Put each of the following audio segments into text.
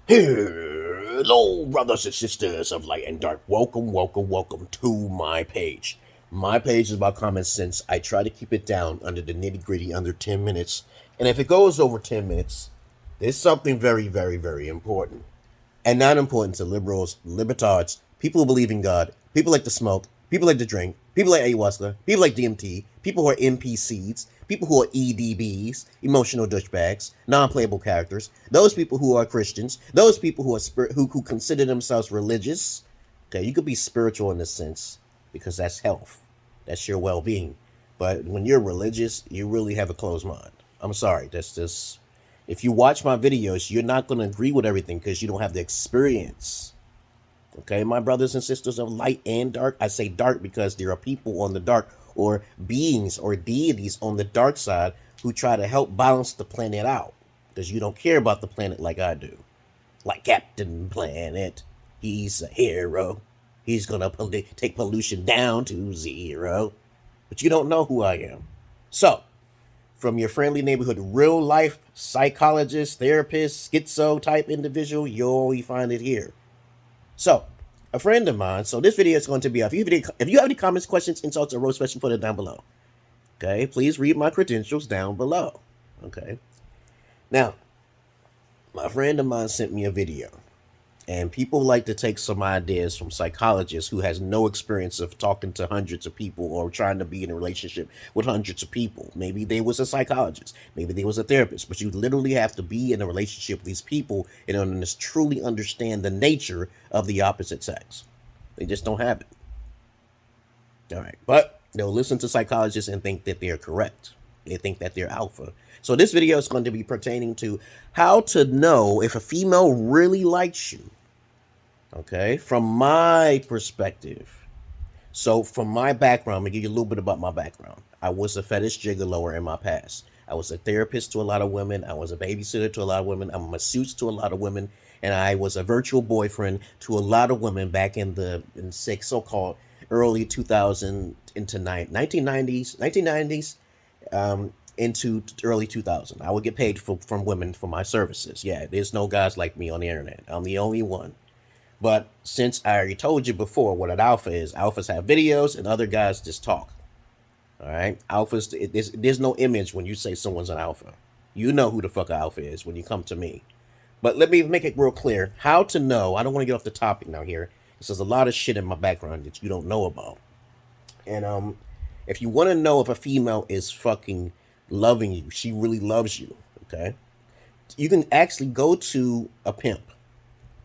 Hello, brothers and sisters of light and dark. Welcome to my page. My page is about common sense. I try to keep it down under the nitty gritty, under 10 minutes. And if it goes over 10 minutes, there's something very important. And not important to liberals, libertards, people who believe in God, people like to smoke, people like to drink, people like ayahuasca, people like DMT, people who are NPCs, people who are EDBs, emotional douchebags, non-playable characters, those people who are Christians, those people who are who consider themselves religious. Okay, you could be spiritual in a sense because that's health, that's your well-being. But when you're religious, you really have a closed mind. I'm sorry, that's just, if you watch my videos, you're not going to agree with everything because you don't have the experience. Okay, my brothers and sisters of light and dark. I say dark because there are people on the dark, or beings or deities on the dark side, who try to help balance the planet out because you don't care about the planet like I do. Like Captain Planet, he's a hero. He's going to take pollution down to zero. But you don't know who I am. So, from your friendly neighborhood real life psychologist, therapist, schizo type individual, you'll only find it here. So, a friend of mine, so this video is going to be, if you have any comments, questions, insults, or roast, especially put it down below. Okay, please read my credentials down below. Okay. Now, my friend of mine sent me a video. And people like to take some ideas from psychologists who has no experience of talking to hundreds of people or trying to be in a relationship with hundreds of people. Maybe they was a psychologist. Maybe they was a therapist. But you literally have to be in a relationship with these people in order to truly understand the nature of the opposite sex. They just don't have it. All right. But they'll listen to psychologists and think that they're correct. They think that they're alpha. So this video is going to be pertaining to how to know if a female really likes you. Okay, from my perspective. So from my background, I'm going to give you a little bit about my background. I was a fetish gigolo in my past. I was a therapist to a lot of women. I was a babysitter to a lot of women. I'm a masseuse to a lot of women. And I was a virtual boyfriend to a lot of women back in the so-called early 2000 into 1990s, into early 2000. I would get paid from women for my services. Yeah, there's no guys like me on the internet. I'm the only one. But since I already told you before what an alpha is, alphas have videos and other guys just talk. All right? Alphas, there's no image when you say someone's an alpha. You know who the fuck an alpha is when you come to me. But let me make it real clear. How to know, I don't want to get off the topic now here, because there's a lot of shit in my background that you don't know about. And if you want to know if a female is fucking loving you, she really loves you, okay? You can actually go to a pimp.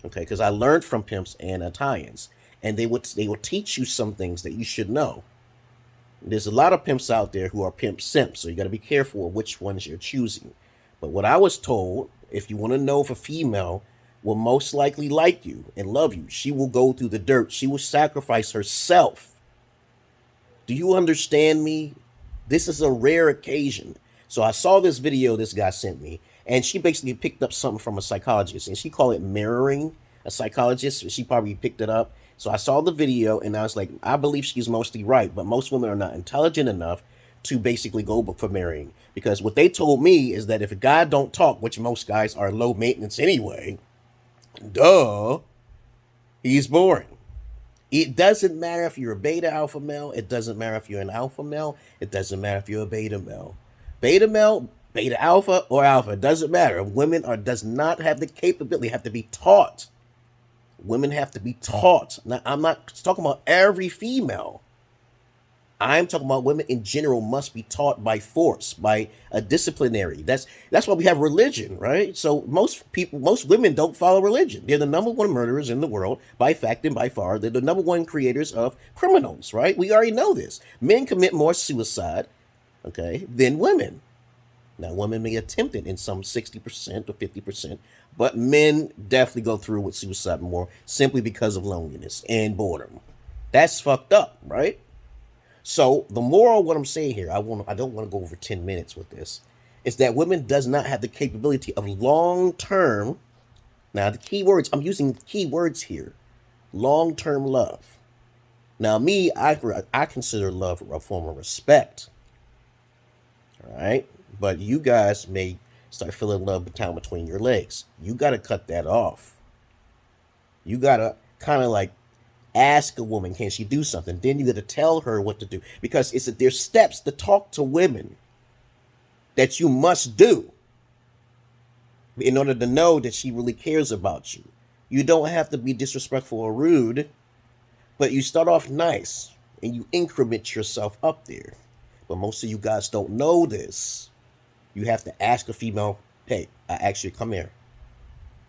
Okay, because I learned from pimps and Italians, and they will teach you some things that you should know. There's a lot of pimps out there who are pimp simps, so you got to be careful of which ones you're choosing. But what I was told, if you want to know if a female will most likely like you and love you, she will go through the dirt. She will sacrifice herself. Do you understand me? This is a rare occasion. So I saw this video this guy sent me, and she basically picked up something from a psychologist, and she called it mirroring a psychologist. She probably picked it up. So I saw the video, and I was like, I believe she's mostly right, but most women are not intelligent enough to basically go for marrying. Because what they told me is that if a guy don't talk, which most guys are low maintenance anyway, duh, he's boring. It doesn't matter if you're a beta alpha male. It doesn't matter if you're an alpha male. It doesn't matter if you're a beta male. Beta male, beta alpha, or alpha, it doesn't matter. Women does not have the capability, have to be taught. Women have to be taught. Now, I'm not talking about every female. I'm talking about women in general must be taught by force, by a disciplinary. That's why we have religion, right? So most women don't follow religion. They're the number one murderers in the world by fact and by far. They're the number one creators of criminals, right? We already know this. Men commit more suicide, okay, than women. Now, women may attempt it in some 60% or 50%, but men definitely go through with suicide more simply because of loneliness and boredom. That's fucked up, right? So the moral of what I'm saying here, I don't want to go over 10 minutes with this, is that women does not have the capability of long-term, now the key words, I'm using key words here, long-term love. Now me, I consider love a form of respect. All right? But you guys may start feeling love down between your legs. You got to cut that off. You got to kind of like ask a woman, can she do something? Then you got to tell her what to do, because there's steps to talk to women that you must do in order to know that she really cares about you. You don't have to be disrespectful or rude, but you start off nice and you increment yourself up there. But most of you guys don't know this. You have to ask a female, hey, I asked you to come here.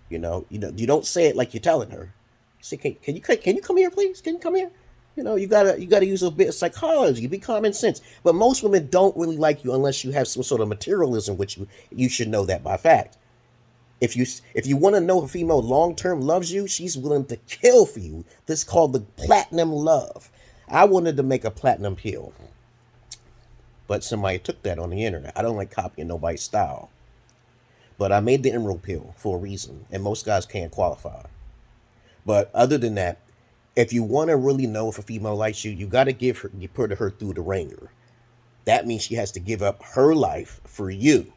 You don't say it like you're telling her. Say, can you come here, please? Can you come here? You gotta use a bit of psychology, be common sense. But most women don't really like you unless you have some sort of materialism, which you should know that by fact. If you want to know if a female long term loves you, she's willing to kill for you. This is called the platinum love. I wanted to make a platinum pill, but somebody took that on the internet. I don't like copying nobody's style, but I made the emerald pill for a reason, and most guys can't qualify. But other than that, if you want to really know if a female likes you, you got to put her through the ringer. That means she has to give up her life for you.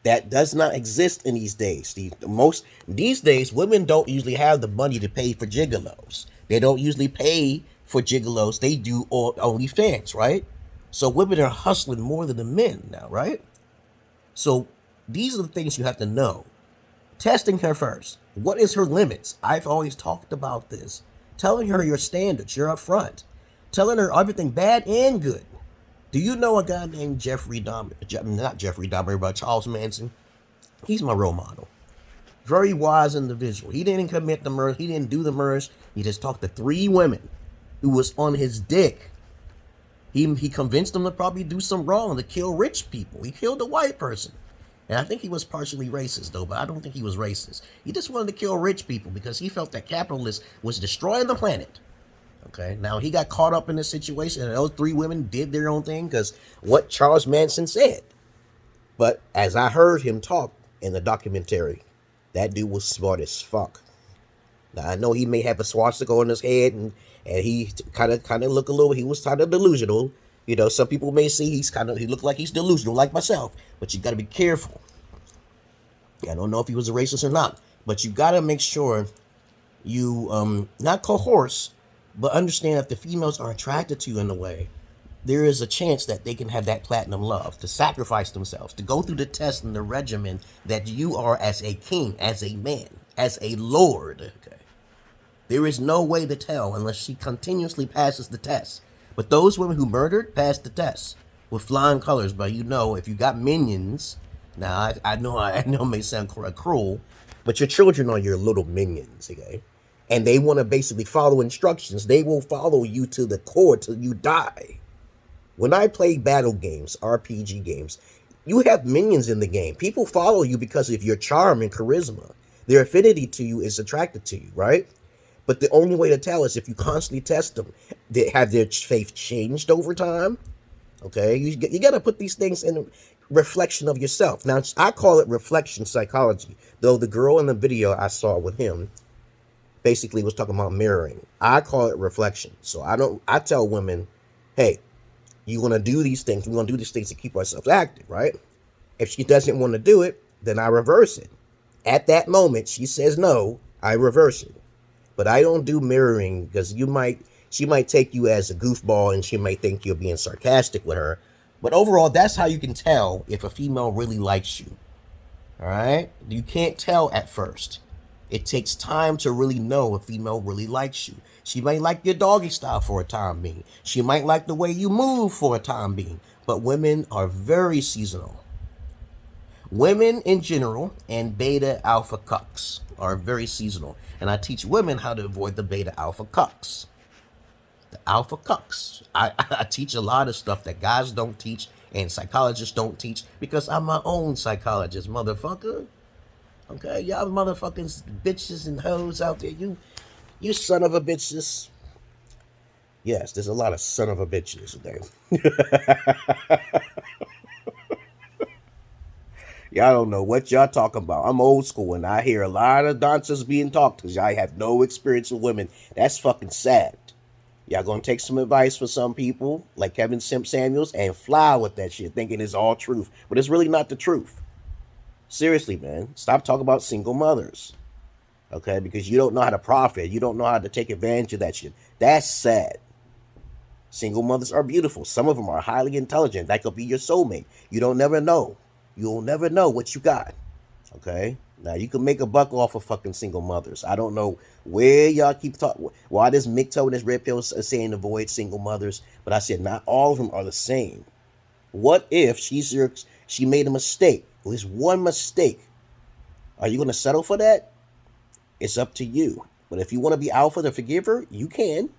That does not exist in these days. These days, women don't usually have the money to pay for gigolos. They don't usually pay for gigolos. They do OnlyFans, right? So women are hustling more than the men now, right? So these are the things you have to know. Testing her first. What is her limits? I've always talked about this. Telling her your standards, you're up front. Telling her everything bad and good. Do you know a guy named not Jeffrey Dahmer, but Charles Manson? He's my role model. Very wise individual. He didn't commit the murders. He didn't do the murders. He just talked to 3 women who was on his dick. He convinced them to probably do some wrong, to kill rich people. He killed a white person. And I think he was partially racist, though, but I don't think he was racist. He just wanted to kill rich people because he felt that capitalism was destroying the planet. Okay, now he got caught up in this situation, and those 3 women did their own thing because what Charles Manson said. But as I heard him talk in the documentary, that dude was smart as fuck. Now I know he may have a swastika on his head, and he kind of look a little. He was kind of delusional. Some people may see he looked like he's delusional, like myself. But you got to be careful. I don't know if he was a racist or not, but you got to make sure you not coerce, but understand that the females are attracted to you in a way. There is a chance that they can have that platinum love, to sacrifice themselves, to go through the test and the regimen that you are as a king, as a man, as a lord. Okay. There is no way to tell unless she continuously passes the test. But those women who murdered passed the test with flying colors. But if you got minions, now I know it may sound cruel, but your children are your little minions, okay? And they want to basically follow instructions. They will follow you to the core till you die. When I play battle games, RPG games, you have minions in the game. People follow you because of your charm and charisma. Their affinity to you is attracted to you, right? But the only way to tell is if you constantly test them. Have their faith changed over time? Okay, you got to put these things in reflection of yourself. Now, I call it reflection psychology, though the girl in the video I saw with him basically was talking about mirroring. I call it reflection. So I tell women, hey, you want to do these things. We're going to do these things to keep ourselves active, right? If she doesn't want to do it, then I reverse it. At that moment, she says no, I reverse it. But I don't do mirroring because she might take you as a goofball and she might think you're being sarcastic with her. But overall, that's how you can tell if a female really likes you. All right? You can't tell at first. It takes time to really know if a female really likes you. She might like your doggy style for a time being. She might like the way you move for a time being. But women are very seasonal. Women in general and beta alpha cucks are very seasonal. And I teach women how to avoid the beta alpha cucks. The alpha cucks. I teach a lot of stuff that guys don't teach and psychologists don't teach because I'm my own psychologist, motherfucker. Okay, y'all motherfucking bitches and hoes out there, you son of a bitches. Yes, there's a lot of son of a bitches today. Y'all don't know what y'all talking about. I'm old school and I hear a lot of nonsense being talked because y'all have no experience with women. That's fucking sad. Y'all gonna take some advice from some people like Kevin Simp Samuels and fly with that shit thinking it's all truth. But it's really not the truth. Seriously, man. Stop talking about single mothers. Okay? Because you don't know how to profit. You don't know how to take advantage of that shit. That's sad. Single mothers are beautiful. Some of them are highly intelligent. That could be your soulmate. You don't never know. You'll never know what you got. Okay? Now, you can make a buck off of fucking single mothers. I don't know where y'all keep talking. Why this Micto and this Red Pill is saying avoid single mothers. But I said not all of them are the same. What if she made a mistake? At least one mistake. Are you going to settle for that? It's up to you. But if you want to be alpha to forgive her, you can.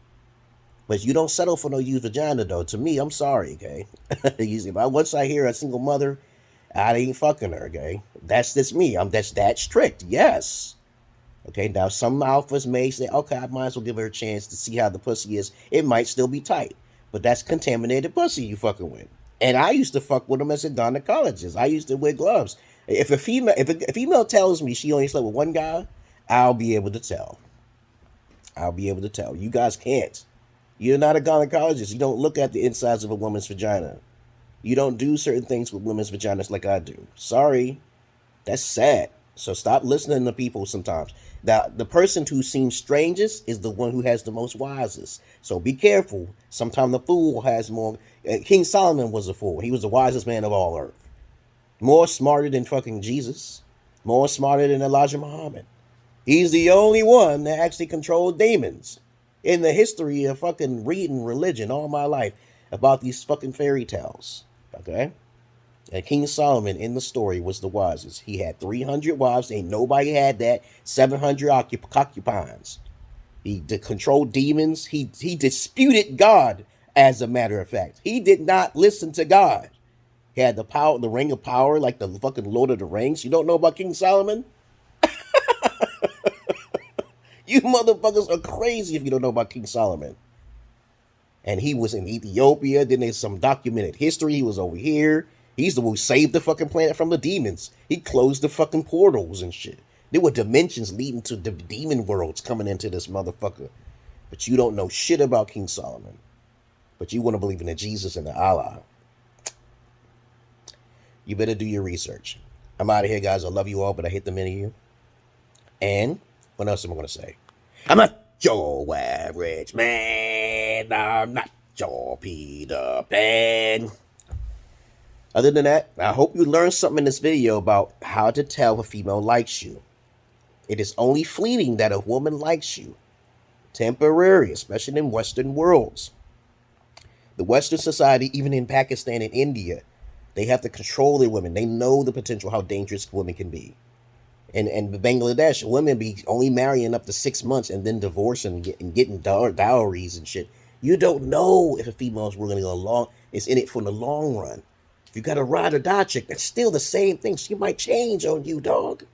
But you don't settle for no used vagina, though. To me, I'm sorry, okay? Once I hear a single mother, I ain't fucking her, okay? That's just me. I'm that's that strict, yes. Okay, now some alphas may say, okay, I might as well give her a chance to see how the pussy is. It might still be tight. But that's contaminated pussy you fucking with. And I used to fuck with them as a gynecologist. I used to wear gloves. If a female tells me she only slept with one guy, I'll be able to tell. I'll be able to tell. You guys can't. You're not a gynecologist. You don't look at the insides of a woman's vagina. You don't do certain things with women's vaginas like I do. Sorry. That's sad. So stop listening to people sometimes. Now, the person who seems strangest is the one who has the most wisest. So be careful. Sometimes the fool has more. King Solomon was a fool. He was the wisest man of all earth. More smarter than fucking Jesus. More smarter than Elijah Muhammad. He's the only one that actually controlled demons. In the history of fucking reading religion all my life about these fucking fairy tales. Okay? And King Solomon in the story was the wisest. He had 300 wives. Ain't nobody had that. 700 concubines. He controlled demons. He disputed God, as a matter of fact. He did not listen to God. He had the power, the ring of power, like the fucking Lord of the Rings. You don't know about King Solomon? You motherfuckers are crazy if you don't know about King Solomon. And he was in Ethiopia. Then there's some documented history. He was over here. He's the one who saved the fucking planet from the demons. He closed the fucking portals and shit. There were dimensions leading to the demon worlds coming into this motherfucker. But you don't know shit about King Solomon. But you want to believe in the Jesus and the Allah. You better do your research. I'm out of here, guys. I love you all, but I hate the many of you. And what else am I going to say? I'm not your average man. I'm not your Peter Pan. Other than that, I hope you learned something in this video about how to tell if a female likes you. It is only fleeting that a woman likes you. Temporary, especially in Western worlds. The Western society, even in Pakistan and India, they have to control their women. They know the potential, how dangerous women can be. And Bangladesh, women be only marrying up to 6 months and then divorcing and getting dowries and shit. You don't know if a female is really is in it for the long run. If you got a ride or die chick, that's still the same thing. She might change on you, dog.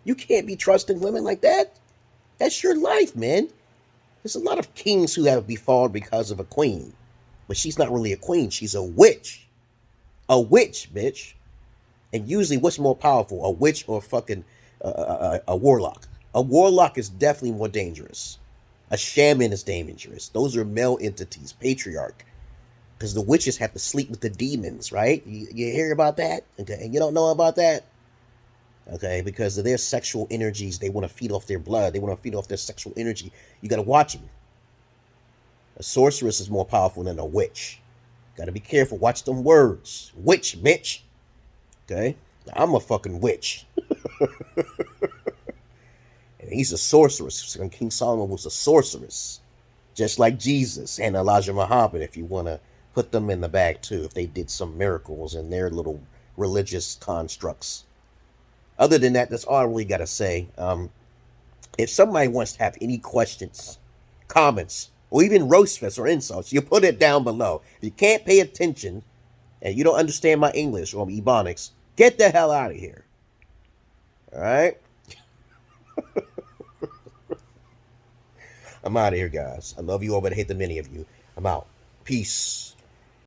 You can't be trusting women like that. That's your life, man. There's a lot of kings who have befallen because of a queen. But she's not really a queen. She's a witch. A witch, bitch. And usually, what's more powerful, a witch or fucking a warlock? A warlock is definitely more dangerous. A shaman is dangerous. Those are male entities, patriarch. Because the witches have to sleep with the demons, right? You hear about that? Okay, and you don't know about that? Okay, because of their sexual energies, they want to feed off their blood. They want to feed off their sexual energy. You got to watch them. A sorceress is more powerful than a witch. Got to be careful. Watch them words. Witch, bitch. Okay? I'm a fucking witch. And he's a sorceress. And King Solomon was a sorceress. Just like Jesus and Elijah Muhammad, if you want to put them in the bag too, if they did some miracles in their little religious constructs. Other than that, that's all I really got to say. If somebody wants to have any questions, comments, or even roast fest or insults, you put it down below. If you can't pay attention and you don't understand my English or Ebonics, get the hell out of here. All right? I'm out of here, guys. I love you all, but I hate the many of you. I'm out. Peace.